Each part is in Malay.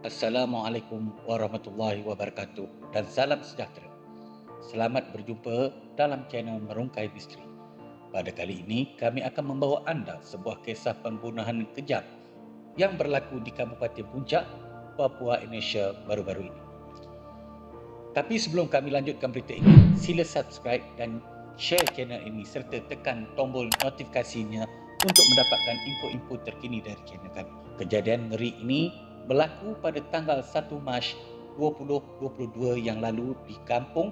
Assalamualaikum warahmatullahi wabarakatuh dan salam sejahtera. Selamat berjumpa dalam channel Merungkai Misteri. Pada kali ini, kami akan membawa anda sebuah kisah pembunuhan kejam yang berlaku di Kabupaten Puncak, Papua, Indonesia baru-baru ini. Tapi sebelum kami lanjutkan berita ini, sila subscribe dan share channel ini serta tekan tombol notifikasinya untuk mendapatkan info-info terkini dari channel kami. Kejadian ngeri ini berlaku pada tanggal 1 Mac 2022 yang lalu di Kampung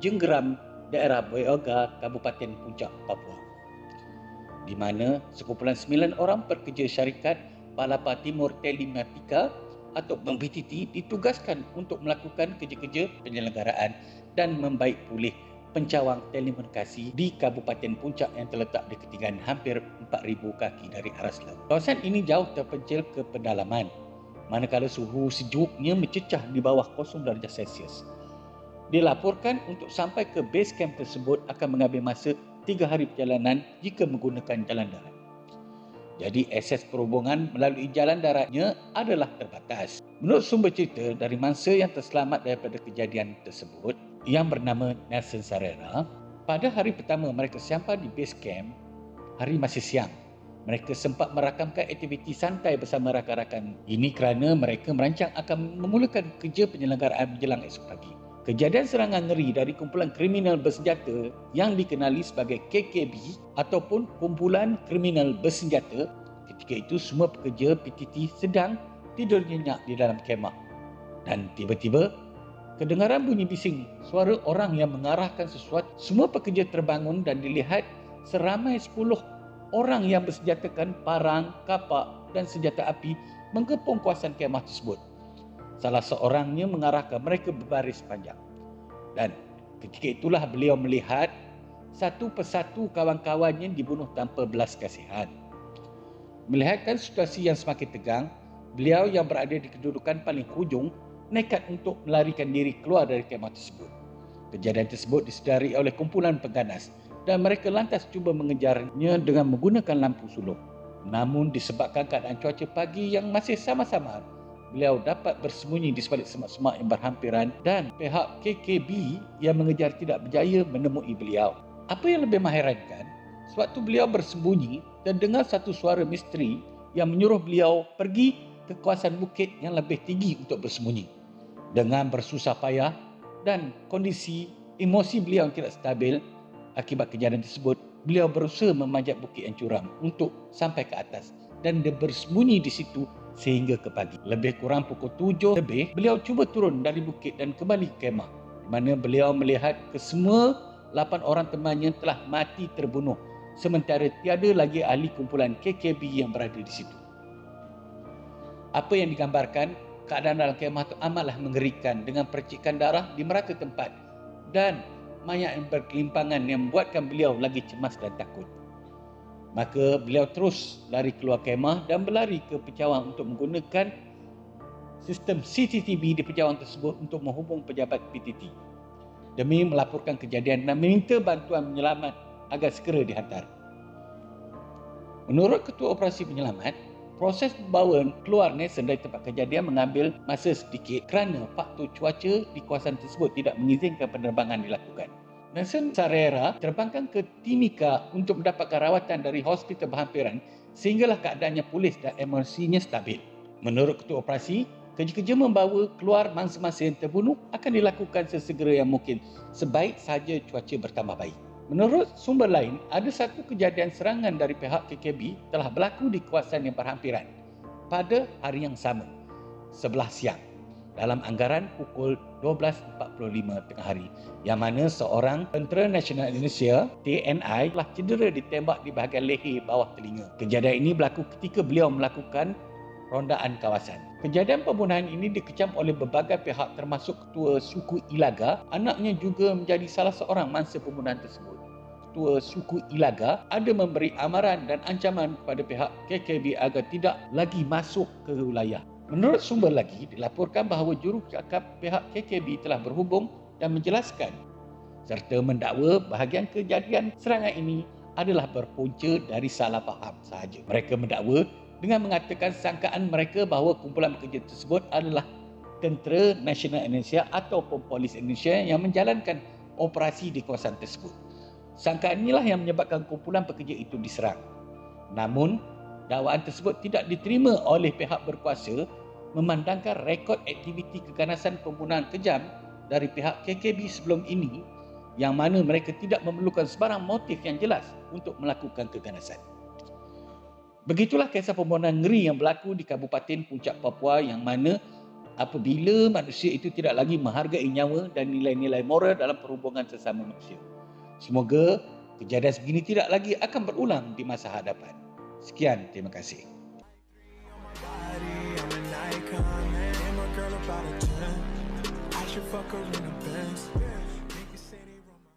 Jenggeram, daerah Boyaga, Kabupaten Puncak, Papua, di mana sekumpulan 9 orang pekerja syarikat Palapa Timur Telematika atau PTT ditugaskan untuk melakukan kerja-kerja penyelenggaraan dan membaik pulih pencawang telekomunikasi di Kabupaten Puncak yang terletak di ketinggian hampir 4,000 kaki dari aras laut. Kawasan ini jauh terpencil ke pedalaman, manakala suhu sejuknya mencecah di bawah 0 darjah Celsius. Dilaporkan untuk sampai ke base camp tersebut akan mengambil masa 3 hari perjalanan jika menggunakan jalan darat. Jadi akses perhubungan melalui jalan daratnya adalah terbatas. Menurut sumber cerita dari mangsa yang terselamat daripada kejadian tersebut yang bernama Nelson Sarera, pada hari pertama mereka sampai di base camp, hari masih siang. Mereka sempat merakamkan aktiviti santai bersama rakan-rakan. Ini kerana mereka merancang akan memulakan kerja penyelenggaraan menjelang esok pagi. Kejadian serangan ngeri dari kumpulan kriminal bersenjata yang dikenali sebagai KKB ataupun kumpulan kriminal bersenjata, ketika itu semua pekerja PTT sedang tidur nyenyak di dalam kemah. Dan tiba-tiba kedengaran bunyi bising, suara orang yang mengarahkan sesuatu. Semua pekerja terbangun dan dilihat seramai 10 orang yang bersenjatakan parang, kapak dan senjata api mengepung kawasan kemah tersebut. Salah seorangnya mengarahkan mereka berbaris panjang. Dan ketika itulah beliau melihat satu persatu kawan-kawannya dibunuh tanpa belas kasihan. Melihatkan situasi yang semakin tegang, beliau yang berada di kedudukan paling hujung nekat untuk melarikan diri keluar dari kemah tersebut. Kejadian tersebut disedari oleh kumpulan pengganas dan mereka lantas cuba mengejarnya dengan menggunakan lampu sulung. Namun disebabkan keadaan cuaca pagi yang masih sama-samar, beliau dapat bersembunyi di sebalik semak-semak yang berhampiran dan pihak KKB yang mengejar tidak berjaya menemui beliau. Apa yang lebih mengherankan, sewaktu beliau bersembunyi, terdengar satu suara misteri yang menyuruh beliau pergi ke kawasan bukit yang lebih tinggi untuk bersembunyi. Dengan bersusah payah dan kondisi emosi beliau yang tidak stabil akibat kejadian tersebut, beliau berusaha memanjat bukit yang curam untuk sampai ke atas dan dia bersembunyi di situ sehingga ke pagi. Lebih kurang pukul 7 lebih, beliau cuba turun dari bukit dan kembali ke kemah, di mana beliau melihat kesemua 8 orang temannya telah mati terbunuh, sementara tiada lagi ahli kumpulan KKB yang berada di situ. Apa yang digambarkan, keadaan dalam kemah itu amatlah mengerikan dengan percikan darah di merata tempat dan mayat yang berkelimpangan yang membuatkan beliau lagi cemas dan takut. Maka beliau terus lari keluar kemah dan berlari ke pencawang untuk menggunakan sistem CCTV di pencawang tersebut untuk menghubung pejabat PTT demi melaporkan kejadian dan meminta bantuan penyelamat agar segera dihantar. Menurut Ketua Operasi Penyelamat, proses membawa keluar Nelson dari tempat kejadian mengambil masa sedikit kerana faktor cuaca di kawasan tersebut tidak mengizinkan penerbangan dilakukan. Nelson Sarera terbangkan ke Timika untuk mendapatkan rawatan dari hospital berhampiran sehinggalah keadaannya pulih dan emosinya stabil. Menurut Ketua Operasi, kerja-kerja membawa keluar mangsa-mangsa yang terbunuh akan dilakukan sesegera yang mungkin sebaik sahaja cuaca bertambah baik. Menurut sumber lain, ada satu kejadian serangan dari pihak KKB telah berlaku di kawasan yang berhampiran pada hari yang sama, 11 siang, dalam anggaran pukul 12.45 tengah hari, yang mana seorang Tentera Nasional Indonesia TNI telah cedera ditembak di bahagian leher bawah telinga. Kejadian ini berlaku ketika beliau melakukan rondaan kawasan. Kejadian pembunuhan ini dikecam oleh berbagai pihak termasuk Ketua Suku Ilaga. Anaknya juga menjadi salah seorang mangsa pembunuhan tersebut. Ketua Suku Ilaga ada memberi amaran dan ancaman kepada pihak KKB agar tidak lagi masuk ke wilayah. Menurut sumber lagi, dilaporkan bahawa jurucakap pihak KKB telah berhubung dan menjelaskan serta mendakwa bahagian kejadian serangan ini adalah berpunca dari salah faham sahaja. Mereka mendakwa dengan mengatakan sangkaan mereka bahawa kumpulan pekerja tersebut adalah Tentera Nasional Indonesia ataupun Polis Indonesia yang menjalankan operasi di kawasan tersebut. Sangkaan inilah yang menyebabkan kumpulan pekerja itu diserang. Namun, dakwaan tersebut tidak diterima oleh pihak berkuasa memandangkan rekod aktiviti keganasan pembunuhan kejam dari pihak KKB sebelum ini yang mana mereka tidak memerlukan sebarang motif yang jelas untuk melakukan keganasan. Begitulah kisah pembunuhan ngeri yang berlaku di Kabupaten Puncak Papua yang mana apabila manusia itu tidak lagi menghargai nyawa dan nilai-nilai moral dalam perhubungan sesama manusia. Semoga kejadian begini tidak lagi akan berulang di masa hadapan. Sekian, terima kasih. Fuck her in the Benz.